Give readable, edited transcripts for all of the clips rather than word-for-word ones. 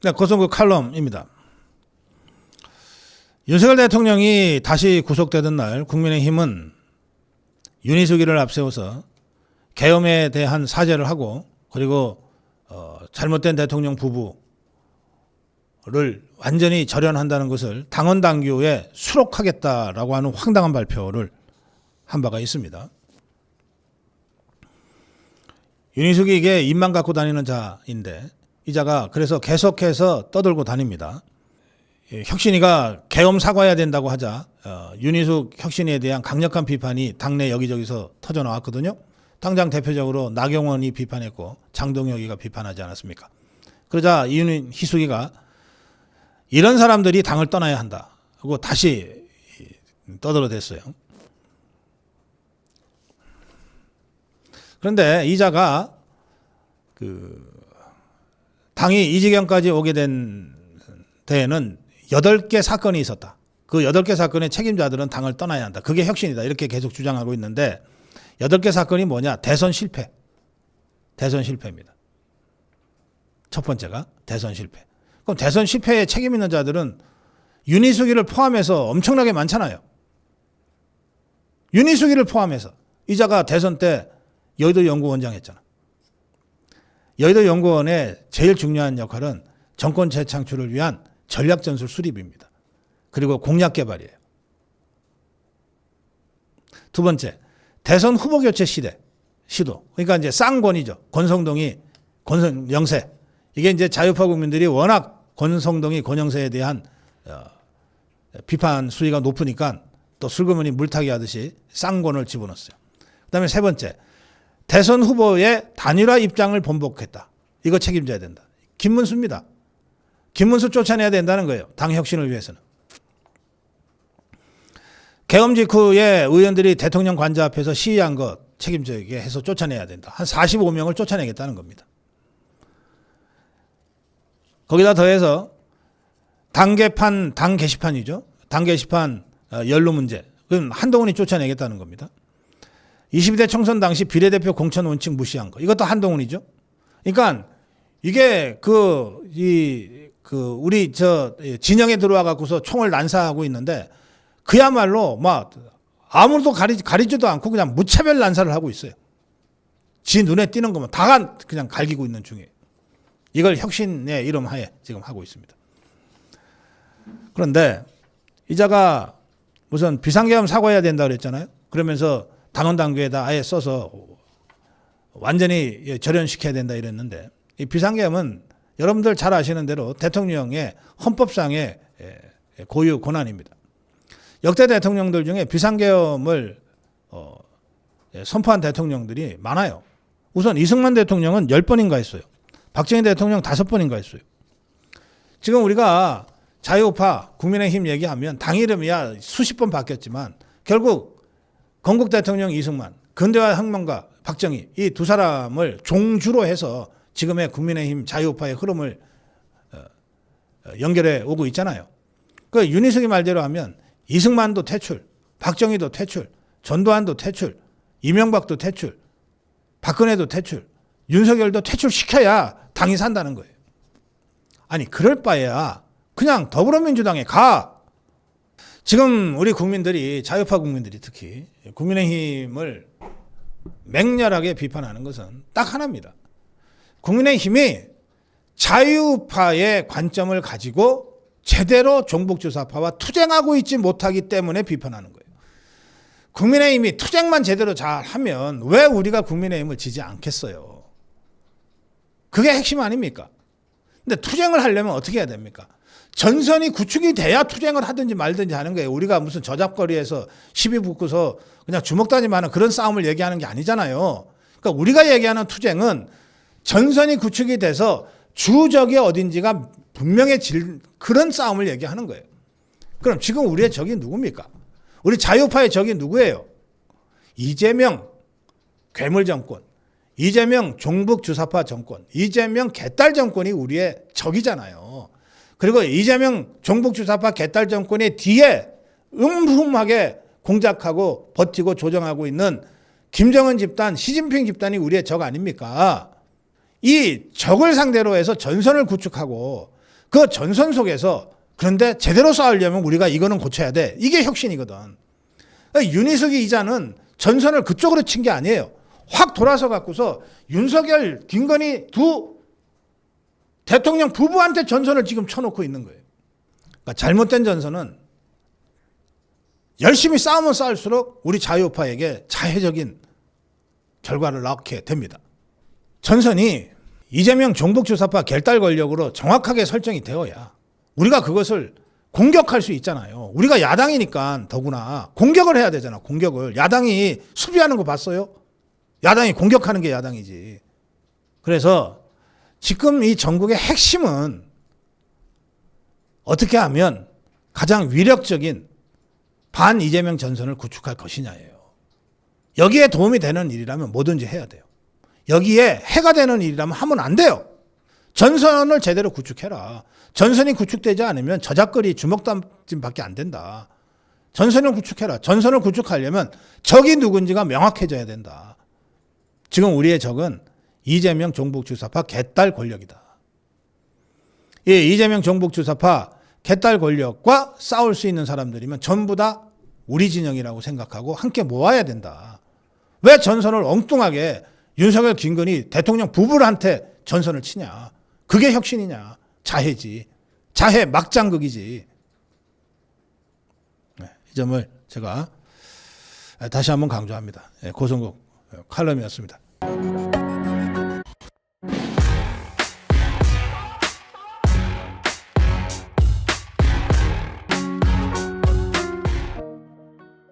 네, 고성국 칼럼입니다. 윤석열 대통령이 다시 구속되던 날 국민의힘은 윤희숙이를 앞세워서 계엄에 대한 사죄를 하고 그리고 잘못된 대통령 부부를 완전히 절연한다는 것을 당원 당규에 수록하겠다라고 하는 황당한 발표를 한 바가 있습니다. 윤희숙이 이게 입만 갖고 다니는 자인데 이 자가 그래서 계속해서 떠들고 다닙니다. 혁신이가 계엄 사과해야 된다고 하자 윤희숙 혁신이에 대한 강력한 비판이 당내 여기저기서 터져 나왔거든요. 당장 대표적으로 나경원이 비판했고 장동혁이가 비판하지 않았습니까? 그러자 윤희숙이가 이런 사람들이 당을 떠나야 한다 하고 다시 떠들어댔어요. 그런데 이 자가 당이 이 지경까지 오게 된 데에는 8개 사건이 있었다. 그 8개 사건의 책임자들은 당을 떠나야 한다. 그게 혁신이다. 이렇게 계속 주장하고 있는데 8개 사건이 뭐냐? 대선 실패. 대선 실패입니다. 첫 번째가 대선 실패. 그럼 대선 실패에 책임 있는 자들은 윤희숙이를 포함해서 엄청나게 많잖아요. 윤희숙이를 포함해서. 이 자가 대선 때 여의도 연구원장 했잖아. 여의도 연구원의 제일 중요한 역할은 정권 재창출을 위한 전략전술 수립입니다. 그리고 공약 개발이에요. 두 번째, 대선 후보 교체 시도. 그러니까 이제 쌍권이죠. 권성동이 권영세. 이게 이제 자유파 국민들이 워낙 권성동이 권영세에 대한 비판 수위가 높으니까 또 슬그머니 물타기 하듯이 쌍권을 집어넣었어요. 그다음에 세 번째, 대선 후보의 단일화 입장을 번복했다. 이거 책임져야 된다. 김문수입니다. 김문수 쫓아내야 된다는 거예요. 당 혁신을 위해서는. 계엄 직후에 의원들이 대통령 관저 앞에서 시위한 것 책임지게 해서 쫓아내야 된다. 한 45명을 쫓아내겠다는 겁니다. 거기다 더해서 당 게시판이죠. 당 게시판 연루 문제. 그건 한동훈이 쫓아내겠다는 겁니다. 22대 총선 당시 비례대표 공천 원칙 무시한 거. 이것도 한동훈이죠. 그러니까 이게 우리 진영에 들어와 갖고서 총을 난사하고 있는데 그야말로 막 아무도 가리지도 않고 그냥 무차별 난사를 하고 있어요. 지 눈에 띄는 것만 다 그냥 갈기고 있는 중이에요. 이걸 혁신의 이름 하에 지금 하고 있습니다. 그런데 이 자가 무슨 비상계엄 사과해야 된다 그랬잖아요. 그러면서 당원 당규에다 아예 써서 완전히 절연시켜야 된다 이랬는데 이 비상계엄은 여러분들 잘 아시는 대로 대통령의 헌법상의 고유 권한입니다. 역대 대통령들 중에 비상계엄을 선포한 대통령들이 많아요. 우선 이승만 대통령은 10번인가 했어요. 박정희 대통령 5번인가 했어요. 지금 우리가 자유우파 국민의힘 얘기하면 당 이름이야 수십 번 바뀌었지만 결국 건국 대통령 이승만, 근대화 혁명가 박정희 이 두 사람을 종주로 해서 지금의 국민의힘 자유우파의 흐름을 연결해 오고 있잖아요. 그 윤희숙이 말대로 하면 이승만도 퇴출, 박정희도 퇴출, 전두환도 퇴출, 이명박도 퇴출, 박근혜도 퇴출, 윤석열도 퇴출시켜야 당이 산다는 거예요. 아니 그럴 바에야 그냥 더불어민주당에 가. 지금 우리 국민들이 자유파 국민들이 특히 국민의힘을 맹렬하게 비판하는 것은 딱 하나입니다. 국민의힘이 자유파의 관점을 가지고 제대로 종북주사파와 투쟁하고 있지 못하기 때문에 비판하는 거예요. 국민의힘이 투쟁만 제대로 잘하면 왜 우리가 국민의힘을 지지 않겠어요? 그게 핵심 아닙니까? 근데 투쟁을 하려면 어떻게 해야 됩니까? 전선이 구축이 돼야 투쟁을 하든지 말든지 하는 거예요. 우리가 무슨 저잡거리에서 시비 붙고서 그냥 주먹다짐하는 그런 싸움을 얘기하는 게 아니잖아요. 그러니까 우리가 얘기하는 투쟁은 전선이 구축이 돼서 주적이 어딘지가 분명해질 그런 싸움을 얘기하는 거예요. 그럼 지금 우리의 적이 누굽니까? 우리 자유파의 적이 누구예요? 이재명 괴물 정권, 이재명 종북주사파 정권, 이재명 개딸 정권이 우리의 적이잖아요. 그리고 이재명 종북주사파 개딸 정권의 뒤에 음흠하게 공작하고 버티고 조정하고 있는 김정은 집단, 시진핑 집단이 우리의 적 아닙니까? 이 적을 상대로 해서 전선을 구축하고 그 전선 속에서 그런데 제대로 싸우려면 우리가 이거는 고쳐야 돼. 이게 혁신이거든. 윤희석이 이자는 전선을 그쪽으로 친 게 아니에요. 확 돌아서 갖고서 윤석열, 김건희 두 대통령 부부한테 전선을 지금 쳐놓고 있는 거예요. 그러니까 잘못된 전선은 열심히 싸우면 싸울수록 우리 자유우파에게 자해적인 결과를 낳게 됩니다. 전선이 이재명 종북주사파 결달 권력으로 정확하게 설정이 되어야 우리가 그것을 공격할 수 있잖아요. 우리가 야당이니까 더구나 공격을 해야 되잖아. 공격을. 야당이 수비하는 거 봤어요? 야당이 공격하는 게 야당이지. 그래서 지금 이 전국의 핵심은 어떻게 하면 가장 위력적인 반 이재명 전선을 구축할 것이냐예요. 여기에 도움이 되는 일이라면 뭐든지 해야 돼요. 여기에 해가 되는 일이라면 하면 안 돼요. 전선을 제대로 구축해라. 전선이 구축되지 않으면 저작거리 주먹담짐밖에 안 된다. 전선을 구축해라. 전선을 구축하려면 적이 누군지가 명확해져야 된다. 지금 우리의 적은 이재명 종북주사파 개딸 권력이다. 이 이재명 종북주사파 개딸 권력과 싸울 수 있는 사람들이면 전부 다 우리 진영이라고 생각하고 함께 모아야 된다. 왜 전선을 엉뚱하게 윤석열, 김건희 대통령 부부한테 전선을 치냐. 그게 혁신이냐. 자해지. 자해 막장극이지. 이 점을 제가 다시 한번 강조합니다. 고성국 칼럼이었습니다.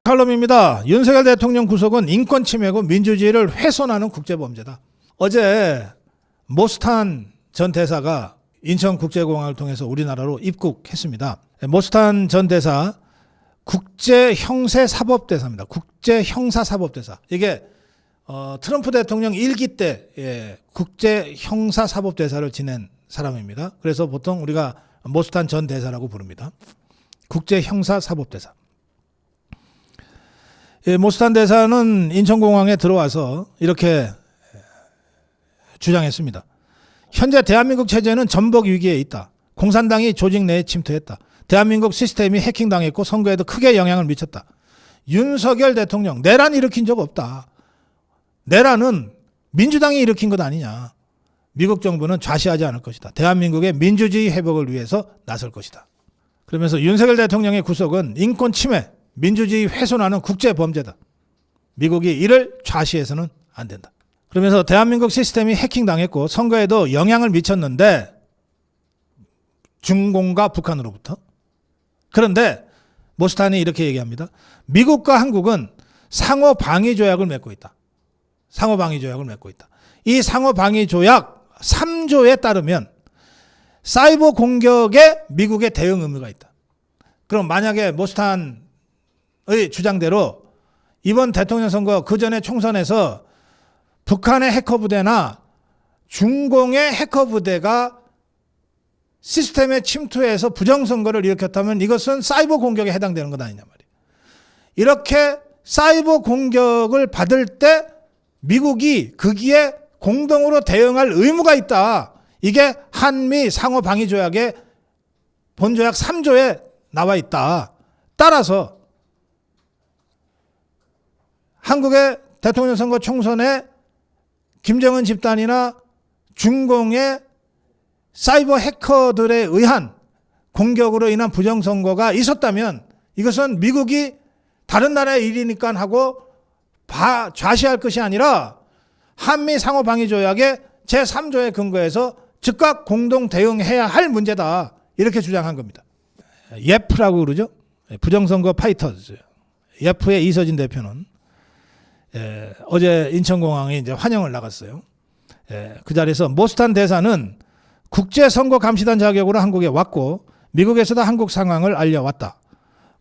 칼럼입니다. 윤석열 대통령 구속은 인권 침해고 민주주의를 훼손하는 국제범죄다. 어제 모스탄 전 대사가 인천국제공항을 통해서 우리나라로 입국했습니다. 모스탄 전 대사 국제형사사법대사입니다. 국제형사사법대사. 이게 트럼프 대통령 1기 때 국제형사사법대사를 지낸 사람입니다. 그래서 보통 우리가 모스탄 전 대사라고 부릅니다. 국제형사사법대사. 모스탄 대사는 인천공항에 들어와서 이렇게 주장했습니다. 현재 대한민국 체제는 전복 위기에 있다. 공산당이 조직 내에 침투했다. 대한민국 시스템이 해킹당했고 선거에도 크게 영향을 미쳤다. 윤석열 대통령 내란 일으킨 적 없다. 내란은 민주당이 일으킨 것 아니냐. 미국 정부는 좌시하지 않을 것이다. 대한민국의 민주주의 회복을 위해서 나설 것이다. 그러면서 윤석열 대통령의 구속은 인권 침해, 민주주의 훼손하는 국제범죄다. 미국이 이를 좌시해서는 안 된다. 그러면서 대한민국 시스템이 해킹당했고 선거에도 영향을 미쳤는데 중공과 북한으로부터. 그런데 모스탄이 이렇게 얘기합니다. 미국과 한국은 상호방위조약을 맺고 있다. 상호방위조약을 맺고 있다. 이 상호방위조약 3조에 따르면 사이버 공격에 미국의 대응 의무가 있다. 그럼 만약에 모스탄의 주장대로 이번 대통령 선거 그 전에 총선에서 북한의 해커 부대나 중공의 해커 부대가 시스템에 침투해서 부정선거를 일으켰다면 이것은 사이버 공격에 해당되는 것 아니냐 말이에요. 이렇게 사이버 공격을 받을 때 미국이 거기에 공동으로 대응할 의무가 있다. 이게 한미 상호방위조약의 본조약 3조에 나와 있다. 따라서 한국의 대통령 선거 총선에 김정은 집단이나 중공의 사이버 해커들에 의한 공격으로 인한 부정선거가 있었다면 이것은 미국이 다른 나라의 일이니까 하고 좌시할 것이 아니라 한미 상호방위조약의 제3조에 근거해서 즉각 공동 대응해야 할 문제다. 이렇게 주장한 겁니다. 예프라고 그러죠. 부정선거 파이터즈. 예프의 이서진 대표는 어제 인천공항에 이제 환영을 나갔어요. 그 자리에서 모스탄 대사는 국제선거감시단 자격으로 한국에 왔고 미국에서도 한국 상황을 알려왔다.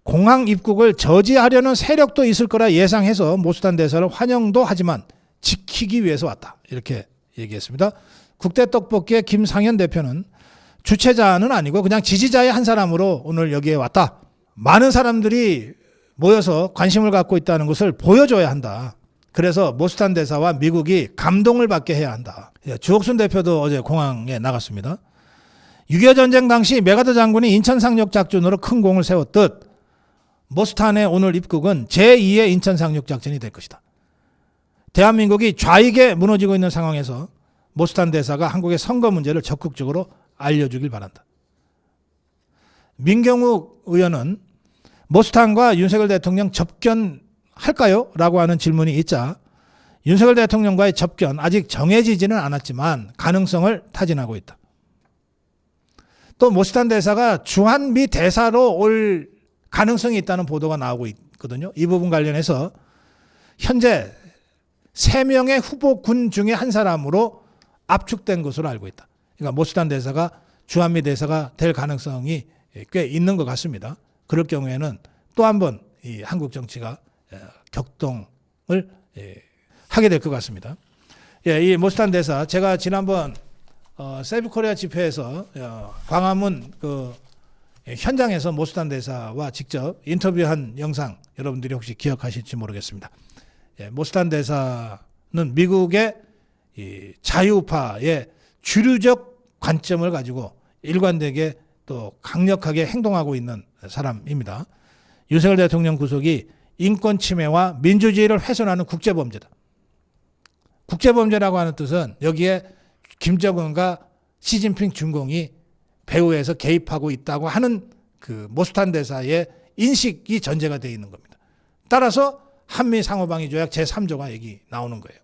공항 입국을 저지하려는 세력도 있을 거라 예상해서 모스탄 대사를 환영도 하지만 지키기 위해서 왔다. 이렇게 얘기했습니다. 국대떡볶이의 김상현 대표는 주최자는 아니고 그냥 지지자의 한 사람으로 오늘 여기에 왔다. 많은 사람들이 모여서 관심을 갖고 있다는 것을 보여줘야 한다. 그래서 모스탄 대사와 미국이 감동을 받게 해야 한다. 주옥순 대표도 어제 공항에 나갔습니다. 6.25 전쟁 당시 메가더 장군이 인천 상륙 작전으로 큰 공을 세웠듯 모스탄의 오늘 입국은 제2의 인천 상륙 작전이 될 것이다. 대한민국이 좌익에 무너지고 있는 상황에서 모스탄 대사가 한국의 선거 문제를 적극적으로 알려주길 바란다. 민경욱 의원은 모스탄과 윤석열 대통령 접견할까요? 라고 하는 질문이 있자 윤석열 대통령과의 접견 아직 정해지지는 않았지만 가능성을 타진하고 있다. 또 모스탄 대사가 주한미 대사로 올 가능성이 있다는 보도가 나오고 있거든요. 이 부분 관련해서 현재 3명의 후보군 중에 한 사람으로 압축된 것으로 알고 있다. 그러니까 모스탄 대사가 주한미 대사가 될 가능성이 꽤 있는 것 같습니다. 그럴 경우에는 또 한 번 이 한국 정치가 격동을 하게 될 것 같습니다. 이 모스탄 대사 제가 지난번 세이브 코리아 집회에서 광화문 그 현장에서 모스탄 대사와 직접 인터뷰한 영상 여러분들이 혹시 기억하실지 모르겠습니다. 모스탄 대사는 미국의 이 자유파의 주류적 관점을 가지고 일관되게 또 강력하게 행동하고 있는 사람입니다. 윤석열 대통령 구속이 인권 침해와 민주주의를 훼손하는 국제범죄다. 국제범죄라고 하는 뜻은 여기에 김정은과 시진핑 중공이 배후에서 개입하고 있다고 하는 그 모스탄 대사의 인식이 전제가 되어 있는 겁니다. 따라서 한미 상호방위 조약 제3조가 여기 나오는 거예요.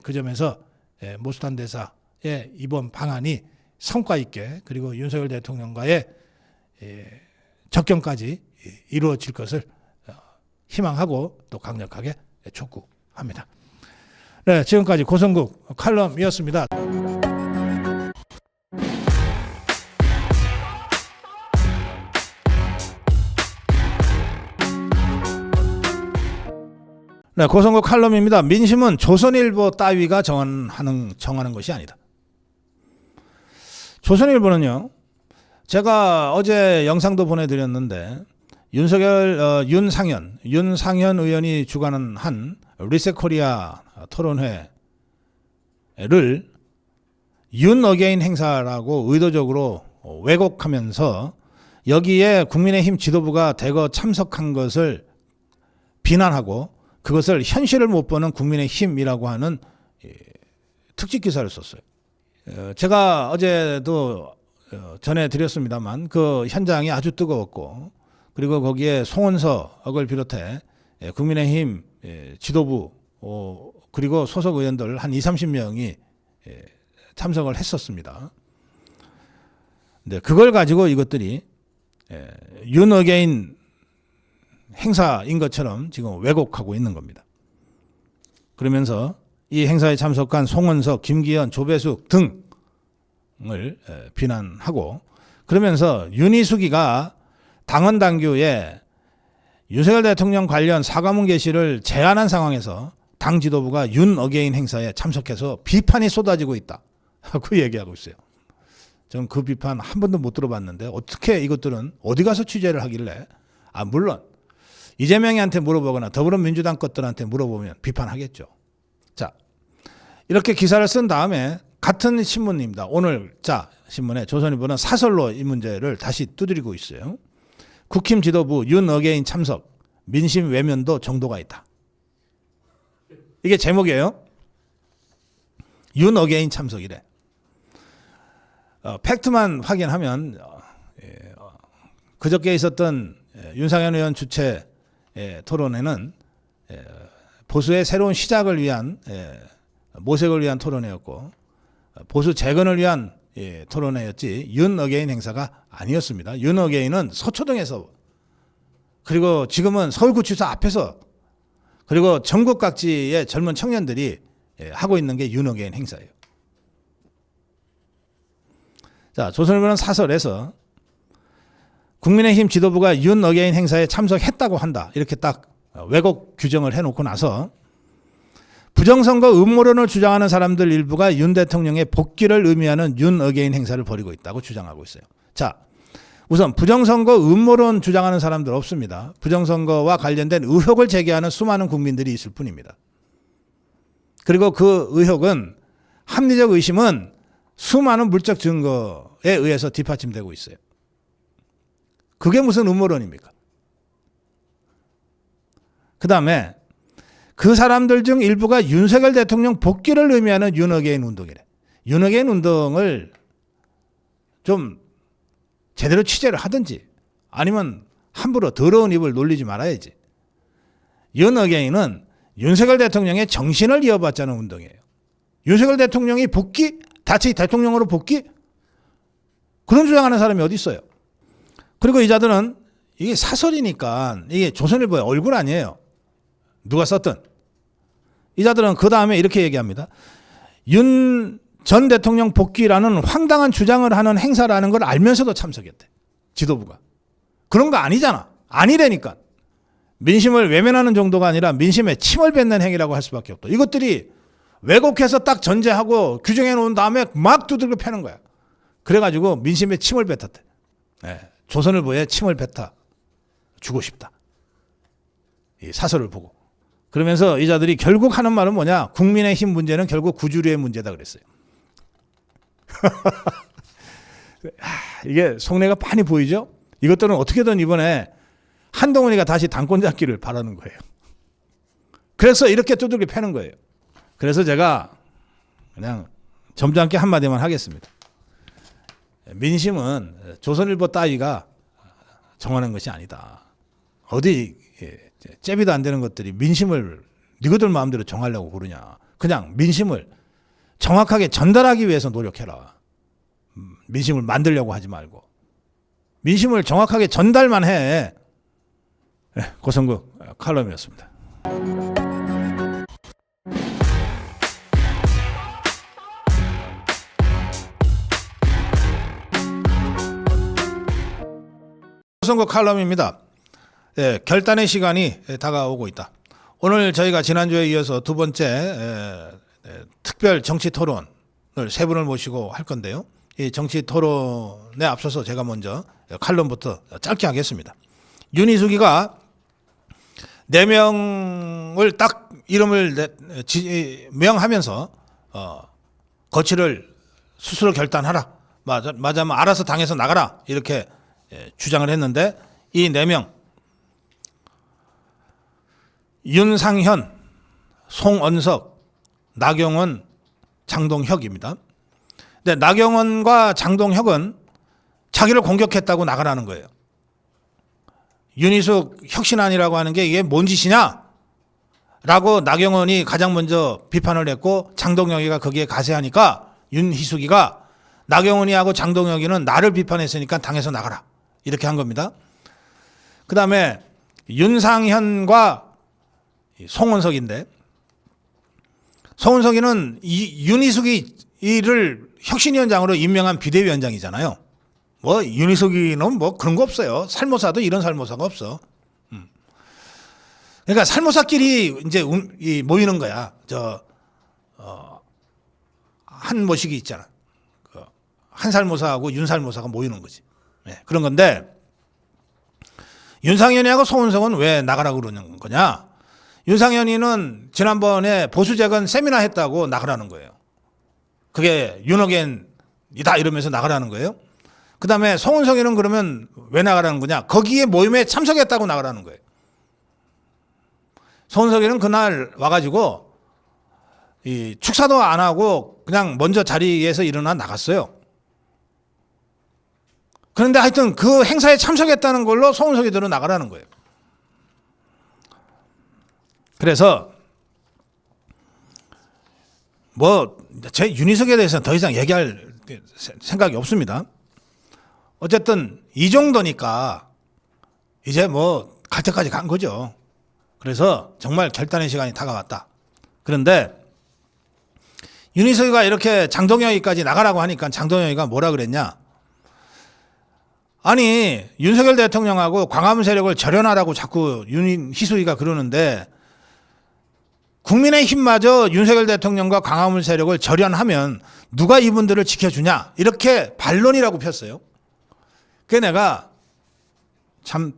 그 점에서 모스탄 대사의 이번 방안이 성과 있게 그리고 윤석열 대통령과의 접견까지 이루어질 것을 희망하고 또 강력하게 촉구합니다. 네, 지금까지 고성국 칼럼이었습니다. 네, 고성국 칼럼입니다. 민심은 조선일보 따위가 정하는 것이 아니다. 조선일보는요, 제가 어제 영상도 보내드렸는데 윤상현 의원이 주관한 한 리셋코리아 토론회를 윤 어게인 행사라고 의도적으로 왜곡하면서 여기에 국민의힘 지도부가 대거 참석한 것을 비난하고 그것을 현실을 못 보는 국민의힘이라고 하는 특집 기사를 썼어요. 제가 어제도 전해드렸습니다만 그 현장이 아주 뜨거웠고 그리고 거기에 송원석을 비롯해 국민의힘 지도부 그리고 소속 의원들 한 20-30명이 참석을 했었습니다. 근데 그걸 가지고 이것들이 윤 어게인 행사인 것처럼 지금 왜곡하고 있는 겁니다. 그러면서 이 행사에 참석한 송원석, 김기현, 조배숙 등을 비난하고 그러면서 윤희숙이가 당헌 당규에 윤석열 대통령 관련 사과문 게시를 제안한 상황에서 당 지도부가 윤 어게인 행사에 참석해서 비판이 쏟아지고 있다 하고 얘기하고 있어요. 저는 그 비판 한 번도 못 들어봤는데 어떻게 이것들은 어디 가서 취재를 하길래 물론 이재명이한테 물어보거나 더불어민주당 것들한테 물어보면 비판하겠죠. 자, 이렇게 기사를 쓴 다음에 같은 신문입니다. 오늘자 신문에 조선일보는 사설로 이 문제를 다시 두드리고 있어요. 국힘 지도부 윤 어게인 참석, 민심 외면도 정도가 있다. 이게 제목이에요. 윤 어게인 참석이래. 팩트만 확인하면 그저께 있었던 윤상현 의원 주최 토론회는 보수의 새로운 시작을 위한 모색을 위한 토론회였고 보수 재건을 위한 토론회였지 윤 어게인 행사가 아니었습니다. 윤 어게인은 서초동에서 그리고 지금은 서울구치소 앞에서 그리고 전국 각지의 젊은 청년들이 하고 있는 게 윤 어게인 행사예요. 자, 조선일보는 사설에서 국민의힘 지도부가 윤 어게인 행사에 참석했다고 한다. 이렇게 딱 왜곡 규정을 해놓고 나서 부정선거 음모론을 주장하는 사람들 일부가 윤 대통령의 복귀를 의미하는 윤 어게인 행사를 벌이고 있다고 주장하고 있어요. 자, 우선 부정선거 음모론 주장하는 사람들 없습니다. 부정선거와 관련된 의혹을 제기하는 수많은 국민들이 있을 뿐입니다. 그리고 그 의혹은 합리적 의심은 수많은 물적 증거에 의해서 뒷받침되고 있어요. 그게 무슨 음모론입니까? 그 다음에 그 사람들 중 일부가 윤석열 대통령 복귀를 의미하는 윤어게인 운동이래. 윤어게인 운동을 좀 제대로 취재를 하든지 아니면 함부로 더러운 입을 놀리지 말아야지. 윤어게인은 윤석열 대통령의 정신을 이어받자는 운동이에요. 윤석열 대통령이 복귀? 다시 대통령으로 복귀? 그런 주장하는 사람이 어디 있어요? 그리고 이 자들은 이게 사설이니까 이게 조선일보의 얼굴 아니에요. 누가 썼든. 이 자들은 그 다음에 이렇게 얘기합니다. 윤 전 대통령 복귀라는 황당한 주장을 하는 행사라는 걸 알면서도 참석했대. 지도부가. 그런 거 아니잖아. 아니라니까. 민심을 외면하는 정도가 아니라 민심에 침을 뱉는 행위라고 할 수밖에 없다. 이것들이 왜곡해서 딱 전제하고 규정해 놓은 다음에 막 두들겨 패는 거야. 그래가지고 민심에 침을 뱉었대. 네. 조선일보에 침을 뱉어 주고 싶다. 이 사설을 보고. 그러면서 이 자들이 결국 하는 말은 뭐냐. 국민의힘 문제는 결국 구주류의 문제다 그랬어요. 이게 속내가 빤히 보이죠? 이것들은 어떻게든 이번에 한동훈이가 다시 당권 잡기를 바라는 거예요. 그래서 이렇게 두들겨 패는 거예요. 그래서 제가 그냥 점잖게 한마디만 하겠습니다. 민심은 조선일보 따위가 정하는 것이 아니다. 어디 잽이도 안 되는 것들이 민심을 너희들 마음대로 정하려고 그러냐. 그냥 민심을 정확하게 전달하기 위해서 노력해라. 민심을 만들려고 하지 말고. 민심을 정확하게 전달만 해. 네, 고성국 칼럼이었습니다. 고성국 칼럼입니다. 예, 결단의 시간이 다가오고 있다. 오늘 저희가 지난주에 이어서 두 번째 특별 정치 토론을 세 분을 모시고 할 건데요. 이 정치 토론에 앞서서 제가 먼저 칼럼부터 짧게 하겠습니다. 윤희숙이가 4명을 딱 이름을 명하면서 거취를 스스로 결단하라. 맞아면 알아서 당에서 나가라. 이렇게 주장을 했는데 이 4명 윤상현, 송언석, 나경원, 장동혁입니다. 근데 나경원과 장동혁은 자기를 공격했다고 나가라는 거예요. 윤희숙 혁신안이라고 하는 게 이게 뭔 짓이냐? 라고 나경원이 가장 먼저 비판을 했고 장동혁이가 거기에 가세하니까 윤희숙이가 나경원이하고 장동혁이는 나를 비판했으니까 당에서 나가라. 이렇게 한 겁니다. 그 다음에 윤상현과 송원석인데 송원석이는 윤희숙이 이를 혁신위원장으로 임명한 비대위원장이잖아요. 뭐 윤희숙이는 뭐 그런 거 없어요. 살모사도 이런 살모사가 없어. 그러니까 살모사끼리 이제 모이는 거야. 한 모식이 있잖아. 한 살모사하고 윤살모사가 모이는 거지. 네, 그런 건데 윤상현이하고 송원석은 왜 나가라고 그러는 거냐? 윤상현이는 지난번에 보수재건 세미나 했다고 나가라는 거예요. 그게 윤어겐이다 이러면서 나가라는 거예요. 그 다음에 송원석이는 그러면 왜 나가라는 거냐? 거기에 모임에 참석했다고 나가라는 거예요. 송원석이는 그날 와가지고 이 축사도 안 하고 그냥 먼저 자리에서 일어나 나갔어요. 그런데 하여튼 그 행사에 참석했다는 걸로 송원석이들은 나가라는 거예요. 그래서 뭐 제 윤희숙에 대해서는 더 이상 얘기할 생각이 없습니다. 어쨌든 이 정도니까 이제 뭐 갈 때까지 간 거죠. 그래서 정말 결단의 시간이 다가왔다. 그런데 윤희숙이가 이렇게 장동혁이까지 나가라고 하니까 장동혁이가 뭐라 그랬냐? 아니 윤석열 대통령하고 광화문 세력을 절연하라고 자꾸 윤희숙이가 그러는데 국민의힘마저 윤석열 대통령과 광화문 세력을 절연하면 누가 이분들을 지켜주냐 이렇게 반론이라고 폈어요. 그게 내가 참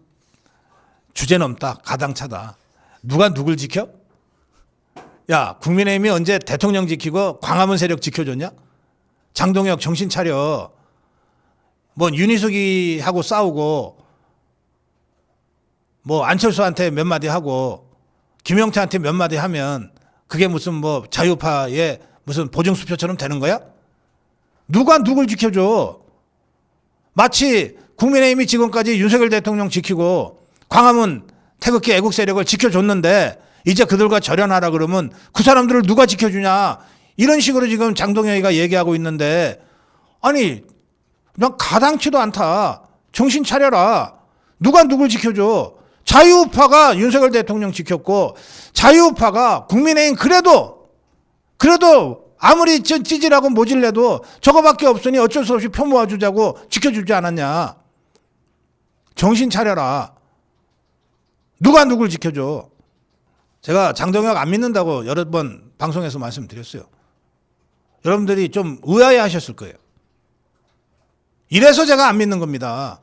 주제넘다 가당차다. 누가 누굴 지켜? 야 국민의힘이 언제 대통령 지키고 광화문 세력 지켜줬냐? 장동혁 정신 차려. 뭐 윤희숙이하고 싸우고 뭐 안철수한테 몇 마디 하고 김영태한테 몇 마디 하면 그게 무슨 뭐 자유파의 무슨 보증수표처럼 되는 거야? 누가 누굴 지켜줘? 마치 국민의힘이 지금까지 윤석열 대통령 지키고 광화문 태극기 애국 세력을 지켜줬는데 이제 그들과 절연하라 그러면 그 사람들을 누가 지켜주냐? 이런 식으로 지금 장동혁이가 얘기하고 있는데 아니 난 가당치도 않다. 정신 차려라. 누가 누굴 지켜줘? 자유파가 윤석열 대통령 지켰고 자유파가 국민의힘 그래도 아무리 찌질하고 모질래도 저거밖에 없으니 어쩔 수 없이 표 모아주자고 지켜주지 않았냐. 정신 차려라. 누가 누굴 지켜줘. 제가 장동혁 안 믿는다고 여러 번 방송에서 말씀드렸어요. 여러분들이 좀 의아해 하셨을 거예요. 이래서 제가 안 믿는 겁니다.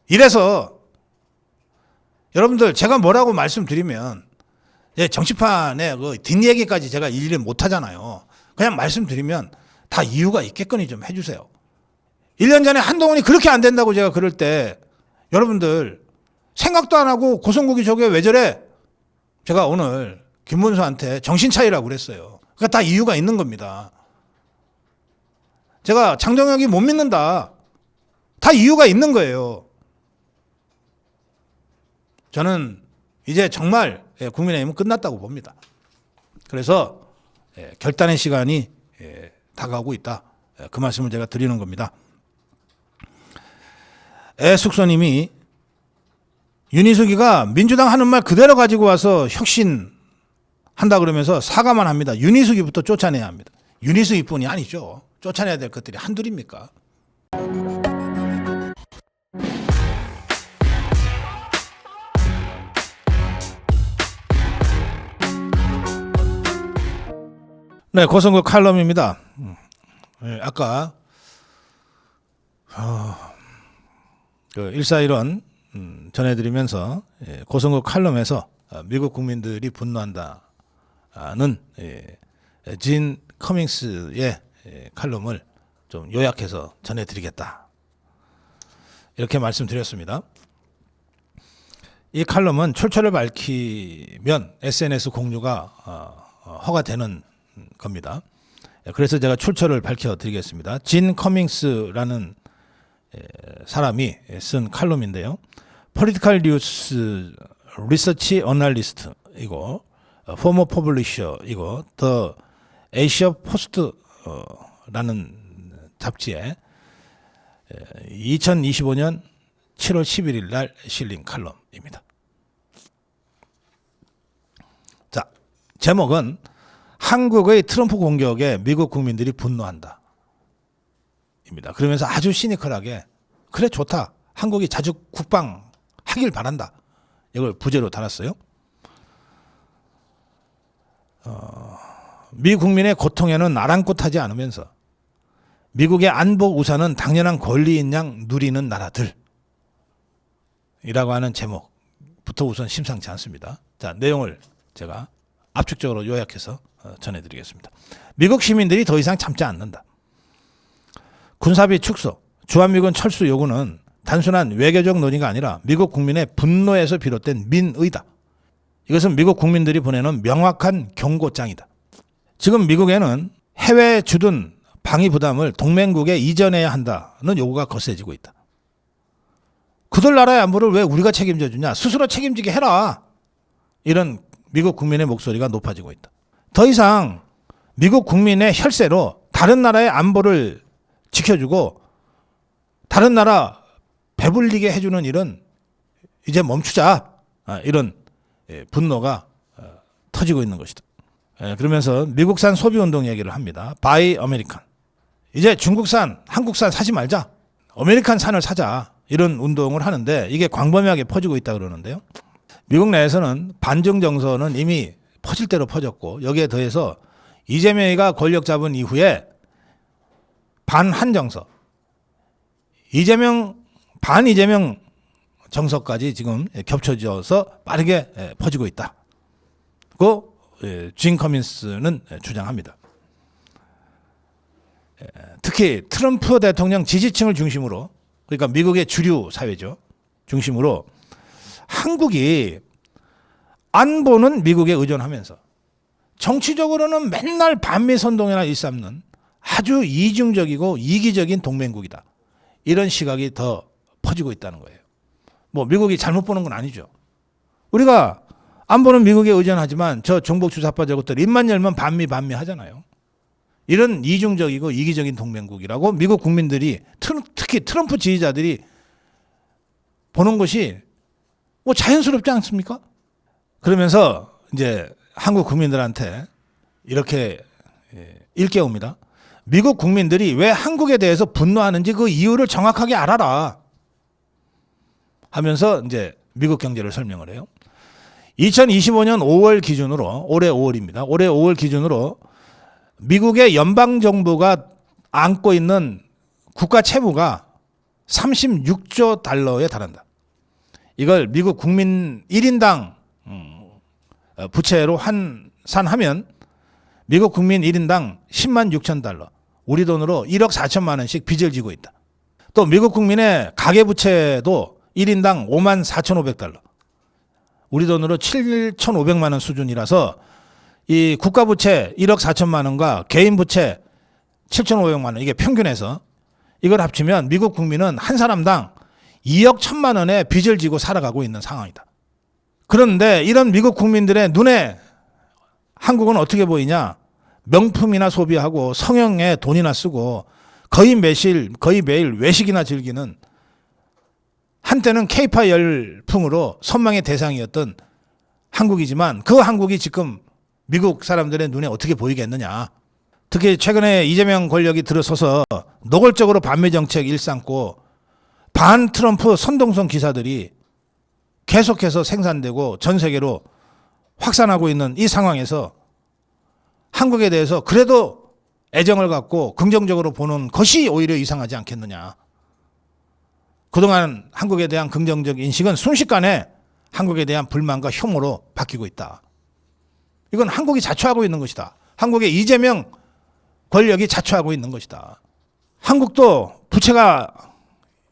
이래서 여러분들 제가 뭐라고 말씀드리면 정치판의 그 뒷얘기까지 제가 일일이 못하잖아요. 그냥 말씀드리면 다 이유가 있겠거니 좀 해주세요. 1년 전에 한동훈이 그렇게 안 된다고 제가 그럴 때 여러분들 생각도 안 하고 고성국이 저게 왜 저래? 제가 오늘 김문수한테 정신 차리라고 그랬어요. 그러니까 다 이유가 있는 겁니다. 제가 장동혁이 못 믿는다. 다 이유가 있는 거예요. 저는 이제 정말 국민의힘은 끝났다고 봅니다. 그래서 결단의 시간이 다가오고 있다. 그 말씀을 제가 드리는 겁니다. 애숙소님이 윤희숙이가 민주당 하는 말 그대로 가지고 와서 혁신한다 그러면서 사과만 합니다. 윤희숙이부터 쫓아내야 합니다. 윤희숙이뿐이 아니죠. 쫓아내야 될 것들이 한둘입니까? 네, 고성국 칼럼입니다. 아까 그 141원 전해드리면서 고성국 칼럼에서 미국 국민들이 분노한다는 진 커밍스의 칼럼을 좀 요약해서 전해드리겠다. 이렇게 말씀드렸습니다. 이 칼럼은 출처를 밝히면 SNS 공유가 허가되는 겁니다. 그래서 제가 출처를 밝혀드리겠습니다. 진 커밍스라는 사람이 쓴 칼럼인데요. Political News Research Analyst 이거 Former Publisher 이거 The Asia Post라는 잡지에 2025년 7월 11일 날 실린 칼럼입니다. 자, 제목은 한국의 트럼프 공격에 미국 국민들이 분노한다. 입니다. 그러면서 아주 시니컬하게 그래 좋다. 한국이 자주 국방하길 바란다. 이걸 부제로 달았어요. 미 국민의 고통에는 아랑곳하지 않으면서 미국의 안보 우산은 당연한 권리인 양 누리는 나라들 이라고 하는 제목부터 우선 심상치 않습니다. 자, 내용을 제가 압축적으로 요약해서 전해드리겠습니다. 미국 시민들이 더 이상 참지 않는다. 군사비 축소, 주한미군 철수 요구는 단순한 외교적 논의가 아니라 미국 국민의 분노에서 비롯된 민의다. 이것은 미국 국민들이 보내는 명확한 경고장이다. 지금 미국에는 해외에 주둔 방위 부담을 동맹국에 이전해야 한다는 요구가 거세지고 있다. 그들 나라의 안보를 왜 우리가 책임져 주냐? 스스로 책임지게 해라. 이런 미국 국민의 목소리가 높아지고 있다. 더 이상 미국 국민의 혈세로 다른 나라의 안보를 지켜주고 다른 나라 배불리게 해주는 일은 이제 멈추자. 이런 분노가 터지고 있는 것이다. 그러면서 미국산 소비운동 얘기를 합니다. 바이 아메리칸. 이제 중국산, 한국산 사지 말자. 아메리칸 산을 사자. 이런 운동을 하는데 이게 광범위하게 퍼지고 있다 그러는데요. 미국 내에서는 반중 정서는 이미 퍼질 대로 퍼졌고 여기에 더해서 이재명이가 권력 잡은 이후에 반한 정서, 반 이재명 정서까지 지금 겹쳐져서 빠르게 퍼지고 있다. 고 진 커민스는 주장합니다. 특히 트럼프 대통령 지지층을 중심으로 그러니까 미국의 주류 사회죠. 중심으로 한국이 안보는 미국에 의존하면서 정치적으로는 맨날 반미 선동이나 일삼는 아주 이중적이고 이기적인 동맹국이다. 이런 시각이 더 퍼지고 있다는 거예요. 뭐 미국이 잘못 보는 건 아니죠. 우리가 안보는 미국에 의존하지만 저 종북 주사파 저것들 입만 열면 반미 하잖아요. 이런 이중적이고 이기적인 동맹국이라고 미국 국민들이 특히 트럼프 지지자들이 보는 것이 뭐 자연스럽지 않습니까? 그러면서 이제 한국 국민들한테 이렇게 일깨웁니다. 미국 국민들이 왜 한국에 대해서 분노하는지 그 이유를 정확하게 알아라 하면서 이제 미국 경제를 설명을 해요. 2025년 5월 기준으로 올해 5월입니다. 올해 5월 기준으로 미국의 연방정부가 안고 있는 국가 채무가 36조 달러에 달한다. 이걸 미국 국민 1인당 부채로 환산하면 미국 국민 1인당 10만 6천 달러, 우리 돈으로 1억 4천만 원씩 빚을 지고 있다. 또 미국 국민의 가계부채도 1인당 5만 4,500달러, 우리 돈으로 7,500만 원 수준이라서 이 국가부채 1억 4천만 원과 개인부채 7,500만 원, 이게 평균해서 이걸 합치면 미국 국민은 한 사람당 2억 1천만 원의 빚을 지고 살아가고 있는 상황이다. 그런데 이런 미국 국민들의 눈에 한국은 어떻게 보이냐? 명품이나 소비하고 성형에 돈이나 쓰고 거의 매일 외식이나 즐기는, 한때는 케이팝 열풍으로 선망의 대상이었던 한국이지만 그 한국이 지금 미국 사람들의 눈에 어떻게 보이겠느냐. 특히 최근에 이재명 권력이 들어서서 노골적으로 반미 정책 일삼고 반 트럼프 선동성 기사들이 계속해서 생산되고 전 세계로 확산하고 있는 이 상황에서 한국에 대해서 그래도 애정을 갖고 긍정적으로 보는 것이 오히려 이상하지 않겠느냐. 그동안 한국에 대한 긍정적 인식은 순식간에 한국에 대한 불만과 혐오로 바뀌고 있다. 이건 한국이 자초하고 있는 것이다. 한국의 이재명 권력이 자초하고 있는 것이다. 한국도 부채가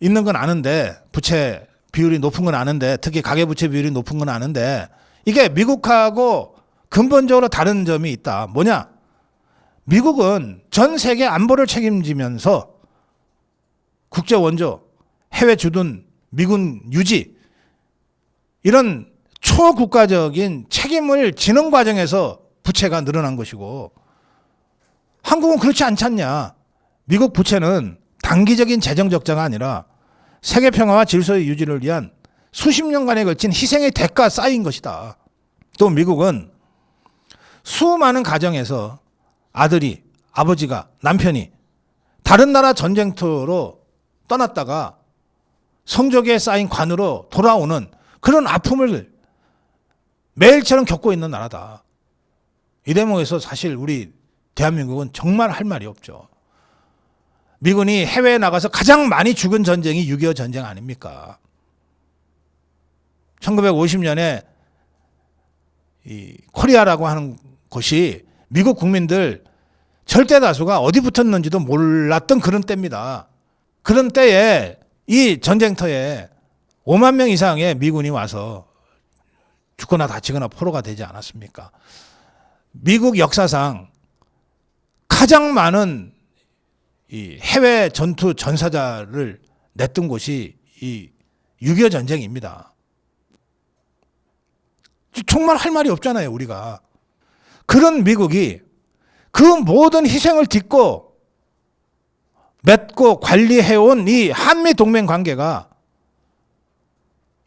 있는 건 아는데, 부채 비율이 높은 건 아는데, 특히 가계부채 비율이 높은 건 아는데, 이게 미국하고 근본적으로 다른 점이 있다. 뭐냐? 미국은 전 세계 안보를 책임지면서 국제 원조, 해외 주둔, 미군 유지, 이런 초국가적인 책임을 지는 과정에서 부채가 늘어난 것이고, 한국은 그렇지 않지 않냐. 미국 부채는 단기적인 재정 적자가 아니라 세계 평화와 질서의 유지를 위한 수십 년간에 걸친 희생의 대가 쌓인 것이다. 또 미국은 수많은 가정에서 아들이, 아버지가, 남편이 다른 나라 전쟁터로 떠났다가 성적에 쌓인 관으로 돌아오는 그런 아픔을 매일처럼 겪고 있는 나라다. 이 대목에서 사실 우리 대한민국은 정말 할 말이 없죠. 미군이 해외에 나가서 가장 많이 죽은 전쟁이 6.25 전쟁 아닙니까? 1950년에 이 코리아라고 하는 곳이 미국 국민들 절대 다수가 어디 붙었는지도 몰랐던 그런 때입니다. 그런 때에 이 전쟁터에 5만 명 이상의 미군이 와서 죽거나 다치거나 포로가 되지 않았습니까? 미국 역사상 가장 많은 이 해외 전투 전사자를 냈던 곳이 이 6.25 전쟁입니다. 정말 할 말이 없잖아요, 우리가. 그런 미국이 그 모든 희생을 딛고 맺고 관리해온 이 한미 동맹 관계가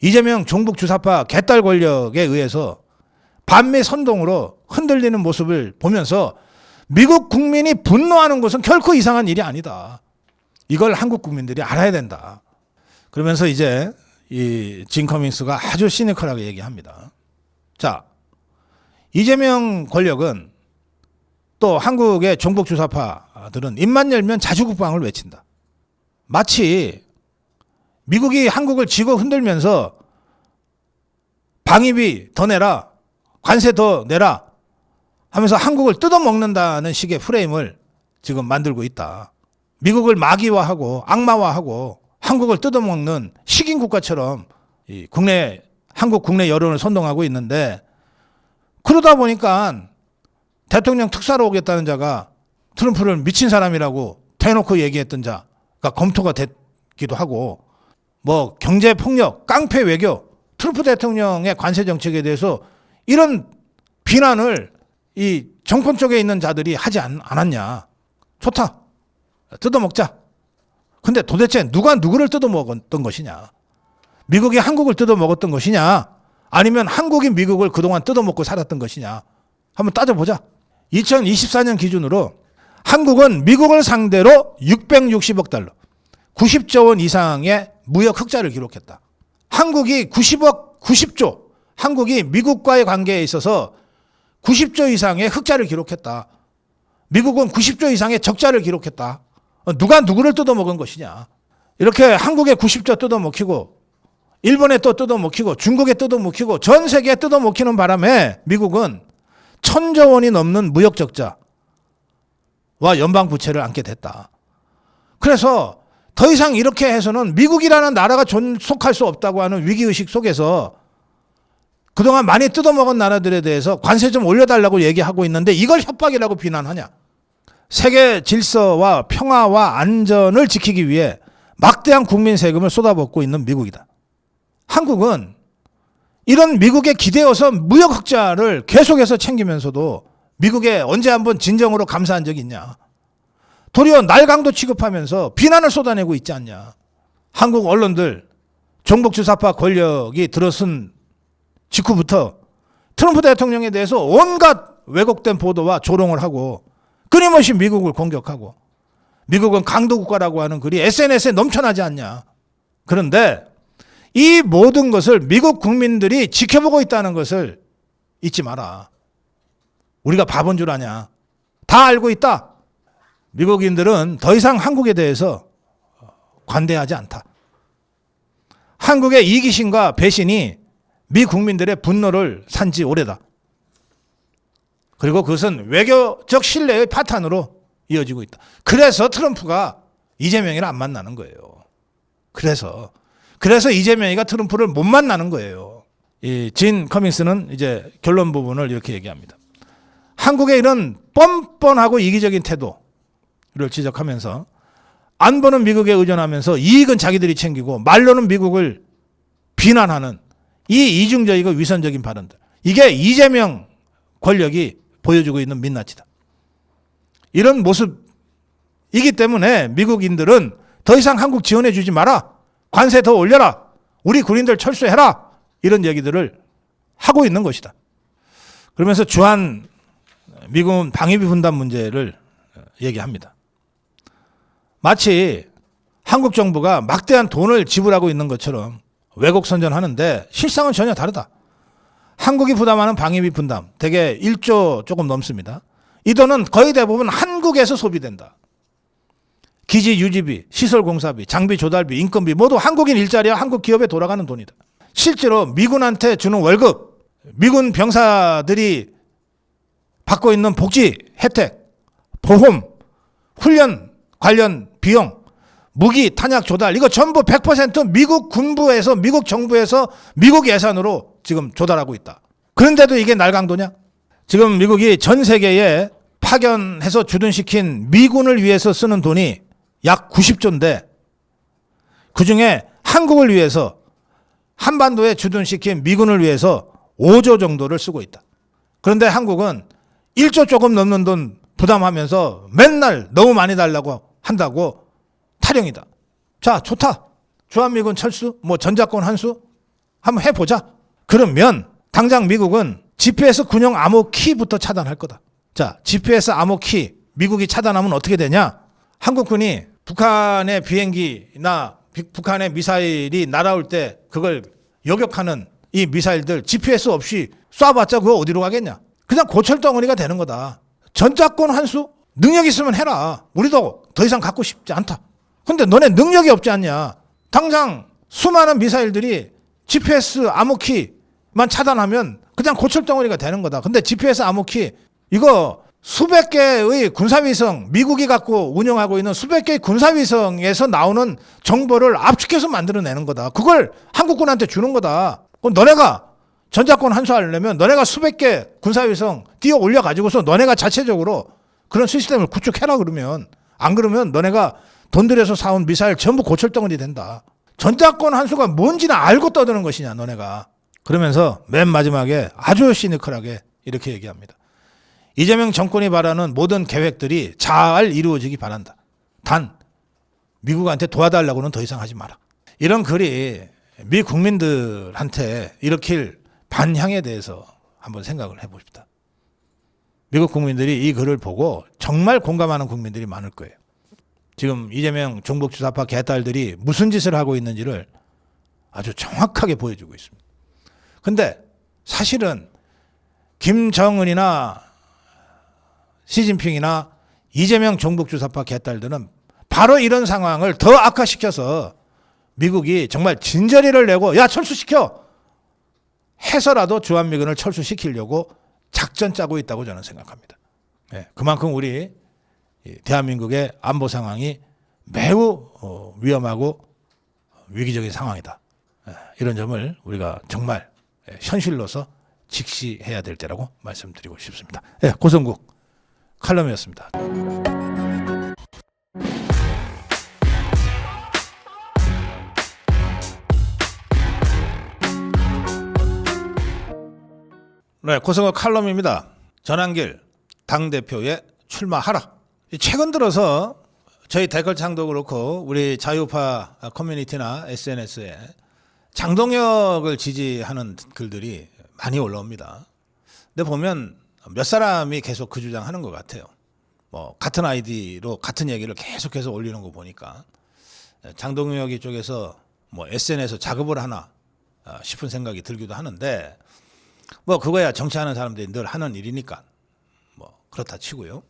이재명 종북 주사파 개딸 권력에 의해서 반미 선동으로 흔들리는 모습을 보면서 미국 국민이 분노하는 것은 결코 이상한 일이 아니다. 이걸 한국 국민들이 알아야 된다. 그러면서 이제 이 진 커밍스가 아주 시니컬하게 얘기합니다. 자, 이재명 권력은 또 한국의 종북 주사파들은 입만 열면 자주국방을 외친다. 마치 미국이 한국을 쥐고 흔들면서 방위비 더 내라, 관세 더 내라 하면서 한국을 뜯어먹는다는 식의 프레임을 지금 만들고 있다. 미국을 마귀화하고 악마화하고 한국을 뜯어먹는 식인 국가처럼 한국 국내 여론을 선동하고 있는데, 그러다 보니까 대통령 특사로 오겠다는 자가 트럼프를 미친 사람이라고 대놓고 얘기했던 자가 검토가 됐기도 하고, 뭐 경제 폭력, 깡패 외교, 트럼프 대통령의 관세 정책에 대해서 이런 비난을 이 정권 쪽에 있는 자들이 하지 않았냐. 좋다. 뜯어먹자. 근데 도대체 누가 누구를 뜯어먹었던 것이냐. 미국이 한국을 뜯어먹었던 것이냐, 아니면 한국이 미국을 그동안 뜯어먹고 살았던 것이냐. 한번 따져보자. 2024년 기준으로 한국은 미국을 상대로 660억 달러, 90조 원 이상의 무역 흑자를 기록했다. 한국이 90조, 한국이 미국과의 관계에 있어서 90조 이상의 흑자를 기록했다. 미국은 90조 이상의 적자를 기록했다. 누가 누구를 뜯어먹은 것이냐. 이렇게 한국에 90조 뜯어먹히고, 일본에 또 뜯어먹히고, 중국에 뜯어먹히고, 전 세계에 뜯어먹히는 바람에 미국은 1,000조 원이 넘는 무역 적자와 연방 부채를 안게 됐다. 그래서 더 이상 이렇게 해서는 미국이라는 나라가 존속할 수 없다고 하는 위기의식 속에서 그동안 많이 뜯어먹은 나라들에 대해서 관세 좀 올려달라고 얘기하고 있는데, 이걸 협박이라고 비난하냐. 세계 질서와 평화와 안전을 지키기 위해 막대한 국민 세금을 쏟아붓고 있는 미국이다. 한국은 이런 미국에 기대어서 무역 흑자를 계속해서 챙기면서도 미국에 언제 한번 진정으로 감사한 적이 있냐. 도리어 날강도 취급하면서 비난을 쏟아내고 있지 않냐. 한국 언론들, 종북주사파 권력이 들어선 직후부터 트럼프 대통령에 대해서 온갖 왜곡된 보도와 조롱을 하고 끊임없이 미국을 공격하고, 미국은 강도국가라고 하는 글이 SNS에 넘쳐나지 않냐. 그런데 이 모든 것을 미국 국민들이 지켜보고 있다는 것을 잊지 마라. 우리가 바본 줄 아냐. 다 알고 있다. 미국인들은 더 이상 한국에 대해서 관대하지 않다. 한국의 이기심과 배신이 미 국민들의 분노를 산 지 오래다. 그리고 그것은 외교적 신뢰의 파탄으로 이어지고 있다. 그래서 트럼프가 이재명이를 안 만나는 거예요. 그래서 이재명이가 트럼프를 못 만나는 거예요. 이 진 커밍스는 이제 결론 부분을 이렇게 얘기합니다. 한국의 이런 뻔뻔하고 이기적인 태도를 지적하면서, 안보는 미국에 의존하면서 이익은 자기들이 챙기고 말로는 미국을 비난하는 이 이중적이고 위선적인 발언들, 이게 이재명 권력이 보여주고 있는 민낯이다. 이런 모습이기 때문에 미국인들은 더 이상 한국 지원해 주지 마라, 관세 더 올려라, 우리 군인들 철수해라, 이런 얘기들을 하고 있는 것이다. 그러면서 주한 미군 방위비 분담 문제를 얘기합니다. 마치 한국 정부가 막대한 돈을 지불하고 있는 것처럼 왜곡 선전하는데, 실상은 전혀 다르다. 한국이 부담하는 방위비 분담 대개 1조 조금 넘습니다. 이 돈은 거의 대부분 한국에서 소비된다. 기지 유지비, 시설 공사비, 장비 조달비, 인건비 모두 한국인 일자리와 한국 기업에 돌아가는 돈이다. 실제로 미군한테 주는 월급, 미군 병사들이 받고 있는 복지 혜택, 보험, 훈련 관련 비용, 무기 탄약 조달, 이거 전부 100% 미국 군부에서, 미국 정부에서 미국 예산으로 지금 조달하고 있다. 그런데도 이게 날강도냐? 지금 미국이 전 세계에 파견해서 주둔시킨 미군을 위해서 쓰는 돈이 약 90조인데, 그중에 한국을 위해서, 한반도에 주둔시킨 미군을 위해서 5조 정도를 쓰고 있다. 그런데 한국은 1조 조금 넘는 돈 부담하면서 맨날 너무 많이 달라고 한다고 타령이다. 자, 좋다. 주한미군 철수, 뭐 전자권 환수 한번 해보자. 그러면 당장 미국은 GPS 군용 암호 키부터 차단할 거다. 자, GPS 암호 키 미국이 차단하면 어떻게 되냐? 한국군이 북한의 비행기나 북한의 미사일이 날아올 때 그걸 요격하는 이 미사일들 GPS 없이 쏴봤자 그거 어디로 가겠냐? 그냥 고철덩어리가 되는 거다. 전자권 환수? 능력 있으면 해라. 우리도 더 이상 갖고 싶지 않다. 근데 너네 능력이 없지 않냐? 당장 수많은 미사일들이 GPS 암호키만 차단하면 그냥 고철덩어리가 되는 거다. 근데 GPS 암호키 이거 수백 개의 군사위성, 미국이 갖고 운영하고 있는 수백 개의 군사위성에서 나오는 정보를 압축해서 만들어내는 거다. 그걸 한국군한테 주는 거다. 그럼 너네가 전작권 환수하려면 너네가 수백 개 군사위성 띄어 올려가지고서 너네가 자체적으로 그런 시스템을 구축해라 그러면, 안 그러면 너네가 돈 들여서 사온 미사일 전부 고철덩어리 된다. 전작권 환수가 뭔지는 알고 떠드는 것이냐 너네가. 그러면서 맨 마지막에 아주 시니컬하게 이렇게 얘기합니다. 이재명 정권이 바라는 모든 계획들이 잘 이루어지기 바란다. 단 미국한테 도와달라고는 더 이상 하지 마라. 이런 글이 미 국민들한테 일으킬 반향에 대해서 한번 생각을 해봅시다. 미국 국민들이 이 글을 보고 정말 공감하는 국민들이 많을 거예요. 지금 이재명 종북주사파 개딸들이 무슨 짓을 하고 있는지를 아주 정확하게 보여주고 있습니다. 근데 사실은 김정은이나 시진핑이나 이재명 종북주사파 개딸들은 바로 이런 상황을 더 악화시켜서 미국이 정말 진저리를 내고 야 철수시켜 해서라도 주한미군을 철수시키려고 작전 짜고 있다고 저는 생각합니다. 네, 그만큼 우리 대한민국의 안보 상황이 매우 위험하고 위기적인 상황이다. 이런 점을 우리가 정말 현실로서 직시해야 될 때라고 말씀드리고 싶습니다. 네, 고성국 칼럼이었습니다. 네, 고성국 칼럼입니다. 전한길 당대표에 출마하라. 최근 들어서 저희 댓글창도 그렇고 우리 자유파 커뮤니티나 SNS에 장동혁을 지지하는 글들이 많이 올라옵니다. 근데 보면 몇 사람이 계속 그 주장하는 것 같아요. 뭐 같은 아이디로 같은 얘기를 계속해서 올리는 거 보니까 장동혁이 쪽에서 뭐 SNS 작업을 하나 싶은 생각이 들기도 하는데, 뭐 그거야 정치하는 사람들이 늘 하는 일이니까 뭐 그렇다 치고요.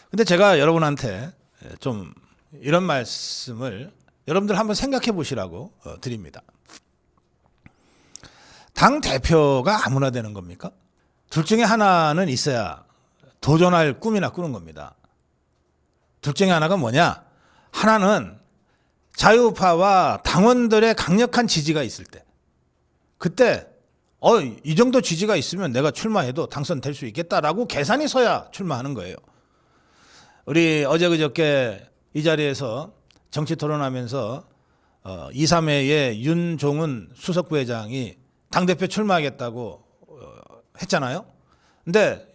근데 제가 여러분한테 좀 이런 말씀을 여러분들 한번 생각해 보시라고 드립니다. 당 대표가 아무나 되는 겁니까? 둘 중에 하나는 있어야 도전할 꿈이나 꾸는 겁니다. 둘 중에 하나가 뭐냐? 하나는 자유파와 당원들의 강력한 지지가 있을 때, 그때 이 정도 지지가 있으면 내가 출마해도 당선될 수 있겠다라고 계산이 서야 출마하는 거예요. 우리 어제 그저께 이 자리에서 정치 토론하면서 2, 3회에 윤종훈 수석부회장이 당대표 출마하겠다고 했잖아요. 근데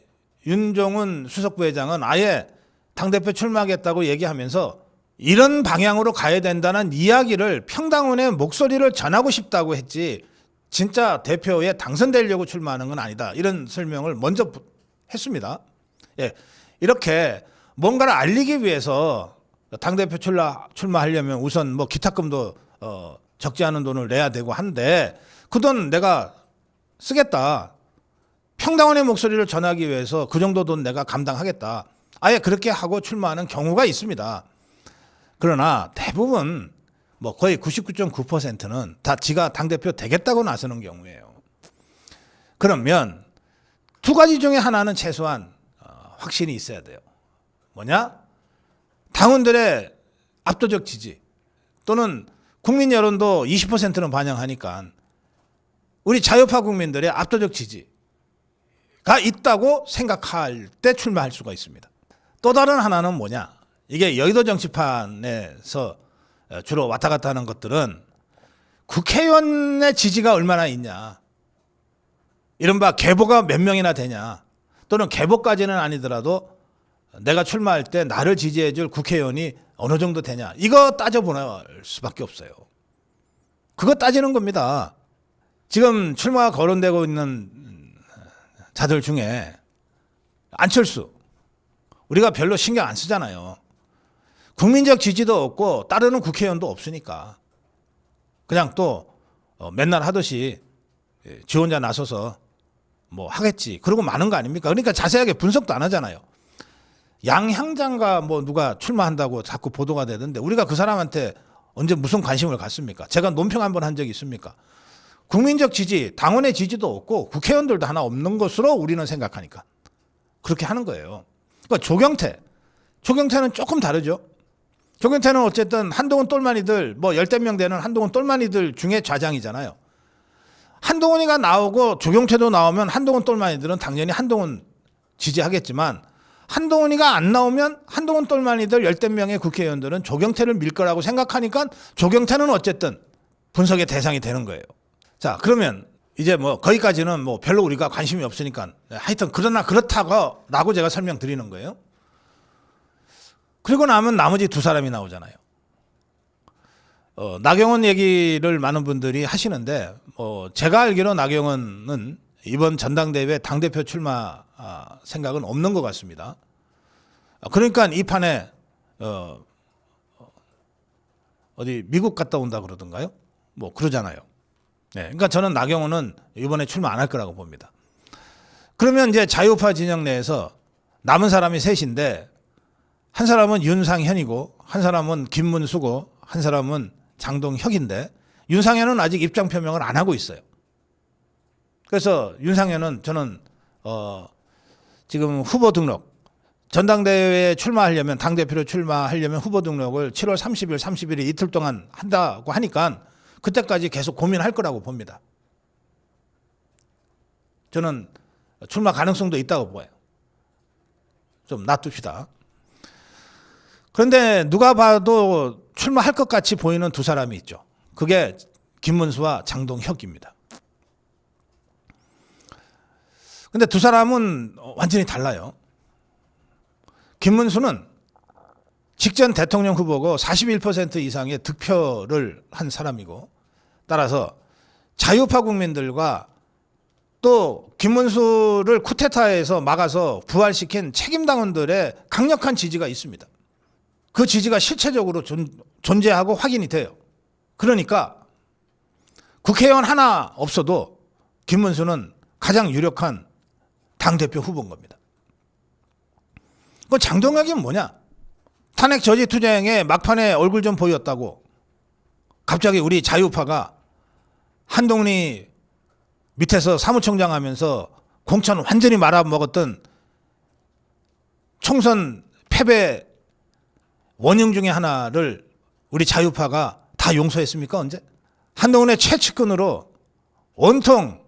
윤종훈 수석부회장은 아예 당대표 출마하겠다고 얘기하면서 이런 방향으로 가야 된다는 이야기를 평당원의 목소리를 전하고 싶다고 했지 진짜 대표에 당선되려고 출마하는 건 아니다. 이런 설명을 먼저 했습니다. 예, 이렇게 뭔가를 알리기 위해서 당대표 출마하려면 우선 뭐 기탁금도 적지 않은 돈을 내야 되고 한데 그 돈 내가 쓰겠다. 평당원의 목소리를 전하기 위해서 그 정도 돈 내가 감당하겠다. 아예 그렇게 하고 출마하는 경우가 있습니다. 그러나 대부분 뭐 거의 99.9%는 다 지가 당대표 되겠다고 나서는 경우예요. 그러면 두 가지 중에 하나는 최소한 확신이 있어야 돼요. 뭐냐? 당원들의 압도적 지지 또는 국민 여론도 20%는 반영하니까 우리 자유파 국민들의 압도적 지지가 있다고 생각할 때 출마할 수가 있습니다. 또 다른 하나는 뭐냐? 이게 여의도 정치판에서 주로 왔다 갔다 하는 것들은 국회의원의 지지가 얼마나 있냐, 이른바 계보가 몇 명이나 되냐, 또는 계보까지는 아니더라도 내가 출마할 때 나를 지지해 줄 국회의원이 어느 정도 되냐, 이거 따져보낼 수밖에 없어요. 그거 따지는 겁니다. 지금 출마가 거론되고 있는 자들 중에 안철수, 우리가 별로 신경 안 쓰잖아요. 국민적 지지도 없고 따르는 국회의원도 없으니까 그냥 또 맨날 하듯이 지 혼자 나서서 뭐 하겠지 그러고 마는 거 아닙니까? 그러니까 자세하게 분석도 안 하잖아요. 양향장가 뭐 누가 출마한다고 자꾸 보도가 되던데 우리가 그 사람한테 언제 무슨 관심을 갖습니까? 제가 논평 한번 한 적이 있습니까? 국민적 지지, 당원의 지지도 없고 국회의원들도 하나 없는 것으로 우리는 생각하니까 그렇게 하는 거예요. 그러니까 조경태는 조금 다르죠. 조경태는 어쨌든 한동훈 똘마니들 뭐 열댓 명 되는 한동훈 똘마니들 중에 좌장이잖아요. 한동훈이가 나오고 조경태도 나오면 한동훈 똘마니들은 당연히 한동훈 지지하겠지만 한동훈이가 안 나오면 한동훈 똘마니들 열댓 명의 국회의원들은 조경태를 밀 거라고 생각하니까 조경태는 어쨌든 분석의 대상이 되는 거예요. 자, 그러면 이제 뭐 거기까지는 뭐 별로 우리가 관심이 없으니까 하여튼 그러나 그렇다고 제가 설명드리는 거예요. 그리고 나면 나머지 두 사람이 나오잖아요. 나경원 얘기를 많은 분들이 하시는데 제가 알기로 나경원은 이번 전당대회 당대표 출마 생각은 없는 것 같습니다. 그러니까 이 판에 어디 미국 갔다 온다 그러던가요? 뭐 그러잖아요. 네, 그러니까 저는 나경원은 이번에 출마 안 할 거라고 봅니다. 그러면 이제 자유파 진영 내에서 남은 사람이 셋인데 한 사람은 윤상현이고 한 사람은 김문수고 한 사람은 장동혁인데 윤상현은 아직 입장 표명을 안 하고 있어요. 그래서 윤상현은 저는 지금 후보 등록 전당대회에 출마하려면 당대표로 출마하려면 후보 등록을 7월 30일, 31일 이틀 동안 한다고 하니까 그때까지 계속 고민할 거라고 봅니다. 저는 출마 가능성도 있다고 봐요. 좀 놔둡시다. 그런데 누가 봐도 출마할 것 같이 보이는 두 사람이 있죠. 그게 김문수와 장동혁입니다. 근데 두 사람은 완전히 달라요. 김문수는 직전 대통령 후보고 41% 이상의 득표를 한 사람이고 따라서 자유파 국민들과 또 김문수를 쿠데타에서 막아서 부활시킨 책임당원들의 강력한 지지가 있습니다. 그 지지가 실체적으로 존재하고 확인이 돼요. 그러니까 국회의원 하나 없어도 김문수는 가장 유력한 당대표 후보인 겁니다. 그 장동혁이 뭐냐? 탄핵 저지 투쟁에 막판에 얼굴 좀 보였다고 갑자기 우리 자유파가 한동훈이 밑에서 사무총장 하면서 공천 완전히 말아먹었던 총선 패배 원흉 중에 하나를 우리 자유파가 다 용서했습니까? 언제? 한동훈의 최측근으로 온통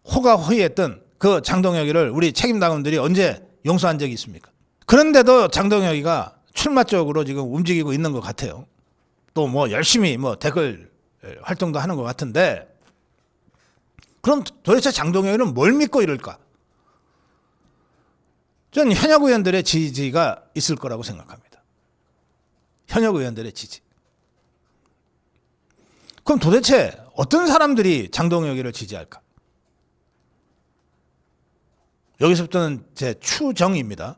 호가호위했던 그 장동혁이를 우리 책임당원들이 언제 용서한 적이 있습니까? 그런데도 장동혁이가 출마 쪽으로 지금 움직이고 있는 것 같아요. 또 뭐 열심히 뭐 댓글 활동도 하는 것 같은데 그럼 도대체 장동혁이는 뭘 믿고 이럴까? 전 현역 의원들의 지지가 있을 거라고 생각합니다. 현역 의원들의 지지. 그럼 도대체 어떤 사람들이 장동혁이를 지지할까? 여기서부터는 제 추정입니다.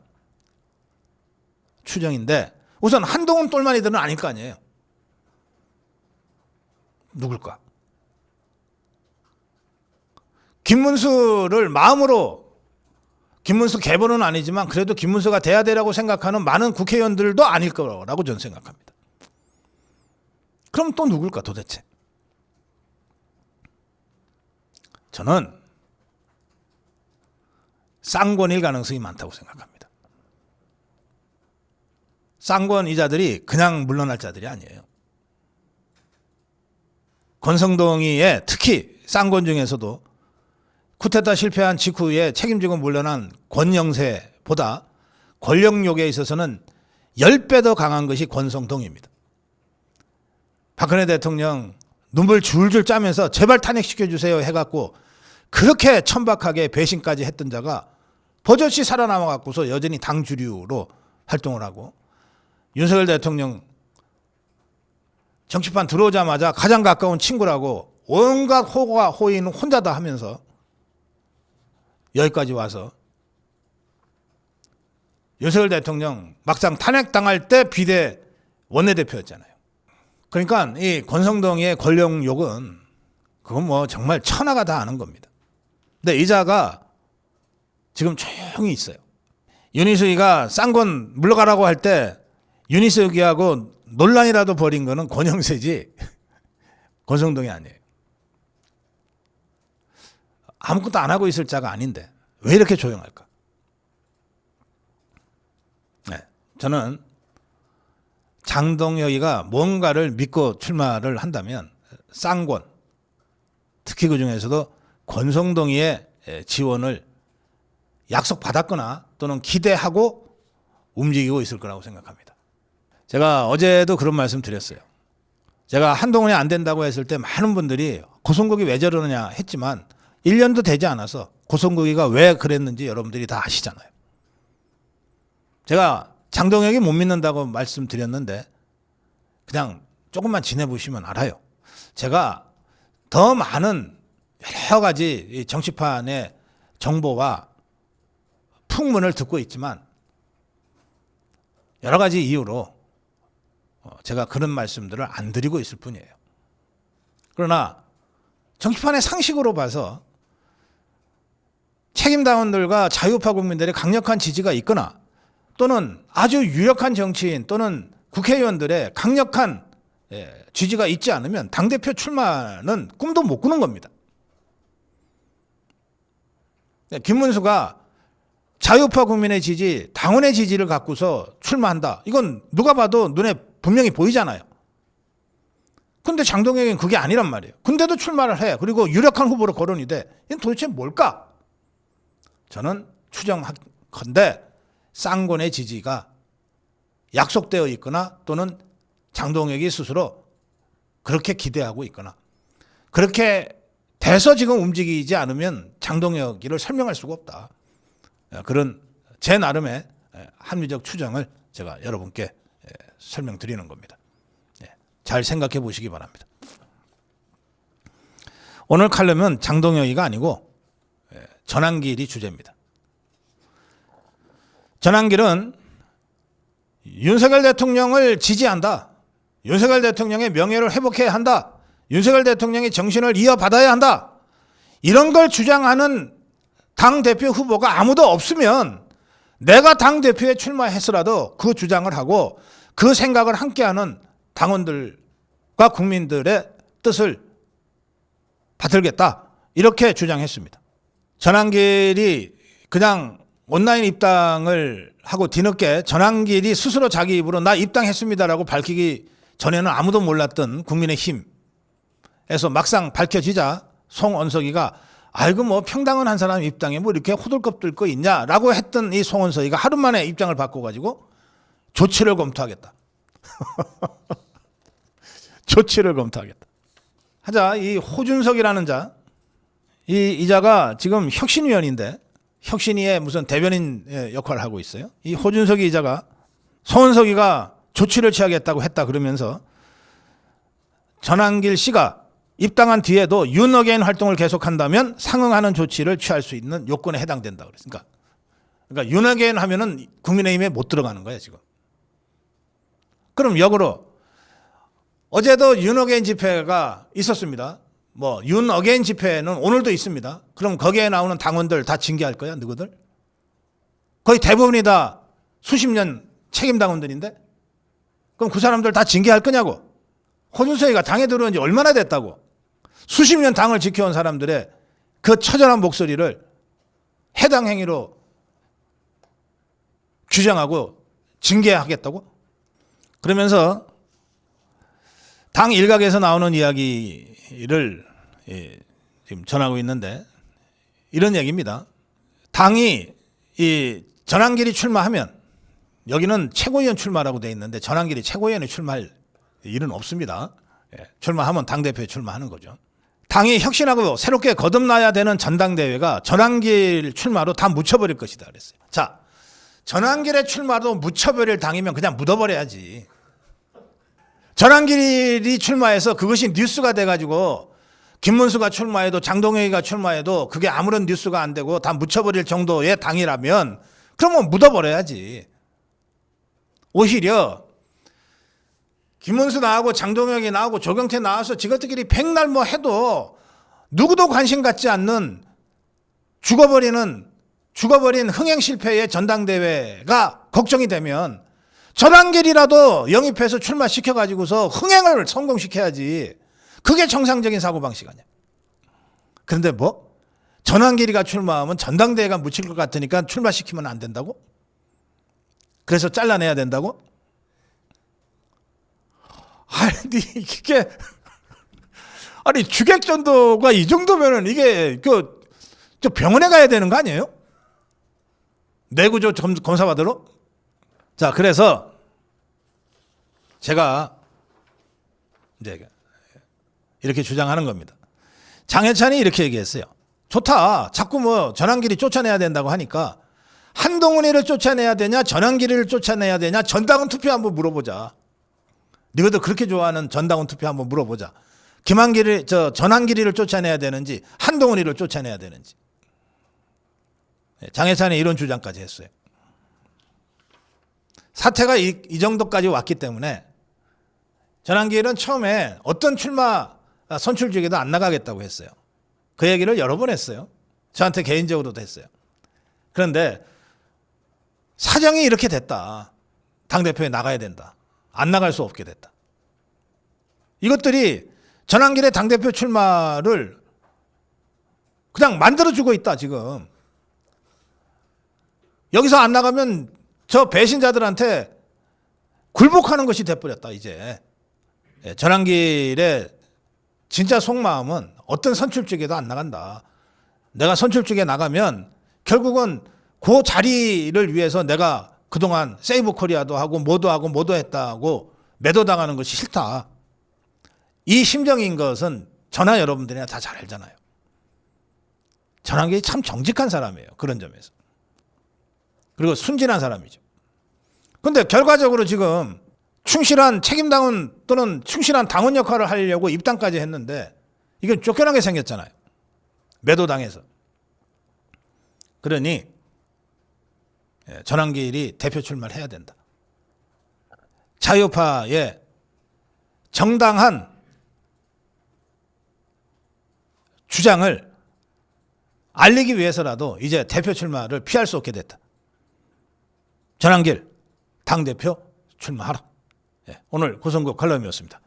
추정인데 우선 한동훈 똘마니들은 아닐 거 아니에요. 누굴까? 김문수를 마음으로 김문수 계보는 아니지만 그래도 김문수가 돼야 되라고 생각하는 많은 국회의원들도 아닐 거라고 저는 생각합니다. 그럼 또 누굴까 도대체? 저는 쌍권일 가능성이 많다고 생각합니다. 쌍권 이자들이 그냥 물러날 자들이 아니에요. 권성동이의 특히 쌍권 중에서도 쿠데타 실패한 직후에 책임지고 물러난 권영세보다 권력욕에 있어서는 10배 더 강한 것이 권성동입니다. 박근혜 대통령 눈물 줄줄 짜면서 제발 탄핵시켜주세요 해갖고 그렇게 천박하게 배신까지 했던 자가 버젓이 살아남아갖고서 여전히 당 주류로 활동을 하고 윤석열 대통령 정치판 들어오자마자 가장 가까운 친구라고 온갖 호가 호의는 혼자 다 하면서 여기까지 와서 윤석열 대통령 막상 탄핵당할 때 비대 원내대표였잖아요. 그러니까 이 권성동의 권력욕은 그건 뭐 정말 천하가 다 아는 겁니다. 근데 이자가 지금 조용히 있어요. 윤희숙이가 쌍권 물러가라고 할 때 윤희숙이하고 논란이라도 벌인 거는 권영세지 권성동이 아니에요. 아무것도 안 하고 있을 자가 아닌데 왜 이렇게 조용할까? 저는 장동혁이가 뭔가를 믿고 출마를 한다면 쌍권, 특히 그중에서도 권성동이의 지원을 약속받았거나 또는 기대하고 움직이고 있을 거라고 생각합니다. 제가 어제도 그런 말씀 드렸어요. 제가 한동훈이 안 된다고 했을 때 많은 분들이 고성국이 왜 저러느냐 했지만 1년도 되지 않아서 고성국이가 왜 그랬는지 여러분들이 다 아시잖아요. 제가 장동혁이 못 믿는다고 말씀드렸는데 그냥 조금만 지내보시면 알아요. 제가 더 많은 여러 가지 정치판의 정보와 풍문을 듣고 있지만 여러 가지 이유로 제가 그런 말씀들을 안 드리고 있을 뿐이에요. 그러나 정치판의 상식으로 봐서 책임당원들과 자유파 국민들의 강력한 지지가 있거나 또는 아주 유력한 정치인 또는 국회의원들의 강력한 지지가 있지 않으면 당대표 출마는 꿈도 못 꾸는 겁니다. 김문수가 자유파 국민의 지지, 당원의 지지를 갖고서 출마한다. 이건 누가 봐도 눈에 분명히 보이잖아요. 근데 장동혁은 그게 아니란 말이에요. 근데도 출마를 해. 그리고 유력한 후보로 거론이 돼. 이건 도대체 뭘까? 저는 추정컨대 쌍권의 지지가 약속되어 있거나 또는 장동혁이 스스로 그렇게 기대하고 있거나 그렇게 돼서 지금 움직이지 않으면 장동혁이를 설명할 수가 없다. 그런 제 나름의 합리적 추정을 제가 여러분께 설명드리는 겁니다. 잘 생각해 보시기 바랍니다. 오늘 칼럼은 장동혁이가 아니고 전한길이 주제입니다. 전한길은 윤석열 대통령을 지지한다. 윤석열 대통령의 명예를 회복해야 한다. 윤석열 대통령의 정신을 이어받아야 한다. 이런 걸 주장하는 당대표 후보가 아무도 없으면 내가 당대표에 출마했으라도 그 주장을 하고 그 생각을 함께하는 당원들과 국민들의 뜻을 받들겠다. 이렇게 주장했습니다. 전한길이 그냥 온라인 입당을 하고 뒤늦게 전한길이 스스로 자기 입으로 나 입당했습니다라고 밝히기 전에는 아무도 몰랐던 국민의힘에서 막상 밝혀지자 송원석이가 아이고 뭐 평당은 한 사람 입당에 뭐 이렇게 호들갑 거 있냐라고 했던 이 송원석이가 하루 만에 입장을 바꿔가지고 조치를 검토하겠다. 조치를 검토하겠다. 하자 이 호준석이라는 자, 이 자가 지금 혁신위원인데 혁신위의 무슨 대변인 역할을 하고 있어요. 이 호준석이 이자가 송원석이가 조치를 취하겠다고 했다 그러면서 전한길 씨가 입당한 뒤에도 윤어게인 활동을 계속한다면 상응하는 조치를 취할 수 있는 요건에 해당된다 그랬으니까. 그러니까 윤어게인 하면은 국민의힘에 못 들어가는 거야 지금. 그럼 역으로 어제도 윤어게인 집회가 있었습니다. 뭐 윤어게인 집회는 오늘도 있습니다. 그럼 거기에 나오는 당원들 다 징계할 거야 누구들? 거의 대부분이 다 수십 년 책임 당원들인데 그럼 그 사람들 다 징계할 거냐고. 호준석이가 당에 들어온 지 얼마나 됐다고. 수십 년 당을 지켜온 사람들의 그 처절한 목소리를 해당 행위로 규정하고 징계하겠다고. 그러면서 당 일각에서 나오는 이야기를 지금 전하고 있는데 이런 얘기입니다. 당이 이 전한길이 출마하면 여기는 최고위원 출마라고 돼 있는데 전한길이 최고위원에 출마할 일은 없습니다. 출마하면 당대표에 출마하는 거죠. 당이 혁신하고 새롭게 거듭나야 되는 전당대회가 전한길 출마로 다 묻혀버릴 것이다 그랬어요. 자, 전한길의 출마도 묻혀버릴 당이면 그냥 묻어버려야지. 전한길이 출마해서 그것이 뉴스가 돼가지고 김문수가 출마해도 장동혁이가 출마해도 그게 아무런 뉴스가 안 되고 다 묻혀버릴 정도의 당이라면 그러면 묻어버려야지. 오히려 김문수 나오고 장동혁이 나오고 조경태 나와서 지것들끼리 백날 뭐 해도 누구도 관심 갖지 않는 죽어버린 흥행 실패의 전당대회가 걱정이 되면 전한길이라도 영입해서 출마시켜가지고서 흥행을 성공시켜야지. 그게 정상적인 사고방식 아니야. 그런데 뭐 전한길이가 출마하면 전당대회가 묻힐 것 같으니까 출마시키면 안 된다고? 그래서 잘라내야 된다고? 아니 이게 아니 주객전도가 이 정도면은 이게 저 병원에 가야 되는 거 아니에요? 뇌구조 검사 받으러? 자, 그래서 제가 이제 이렇게 주장하는 겁니다. 장해찬이 이렇게 얘기했어요. 좋다. 자꾸 뭐 전환길이 쫓아내야 된다고 하니까 한동훈이를 쫓아내야 되냐, 전환길이를 쫓아내야 되냐, 전당원 투표 한번 물어보자. 너희들 그렇게 좋아하는 전당원 투표 한번 물어보자. 전환길이를 쫓아내야 되는지, 한동훈이를 쫓아내야 되는지. 장해찬이 이런 주장까지 했어요. 사태가 이 정도까지 왔기 때문에 전환길은 처음에 어떤 선출직에도 안 나가겠다고 했어요. 그 얘기를 여러 번 했어요. 저한테 개인적으로도 했어요. 그런데 사정이 이렇게 됐다. 당대표에 나가야 된다. 안 나갈 수 없게 됐다. 이것들이 전환길의 당대표 출마를 그냥 만들어주고 있다 지금. 여기서 안 나가면 저 배신자들한테 굴복하는 것이 돼버렸다 이제. 전환길의 진짜 속마음은 어떤 선출직에도 안 나간다. 내가 선출직에 나가면 결국은 그 자리를 위해서 내가 그동안 세이브 코리아도 하고 뭐도 했다고 매도당하는 것이 싫다. 이 심정인 것은 저나 여러분들이나 다 잘 알잖아요. 전환길이 참 정직한 사람이에요. 그런 점에서. 그리고 순진한 사람이죠. 그런데 결과적으로 지금 충실한 책임당원 또는 충실한 당원 역할을 하려고 입당까지 했는데 이게 쫓겨나게 생겼잖아요. 매도당해서. 그러니 전환길이 대표 출마를 해야 된다. 자유파의 정당한 주장을 알리기 위해서라도 이제 대표 출마를 피할 수 없게 됐다. 전환길 당대표 출마하라. 오늘 고성국 칼럼이었습니다.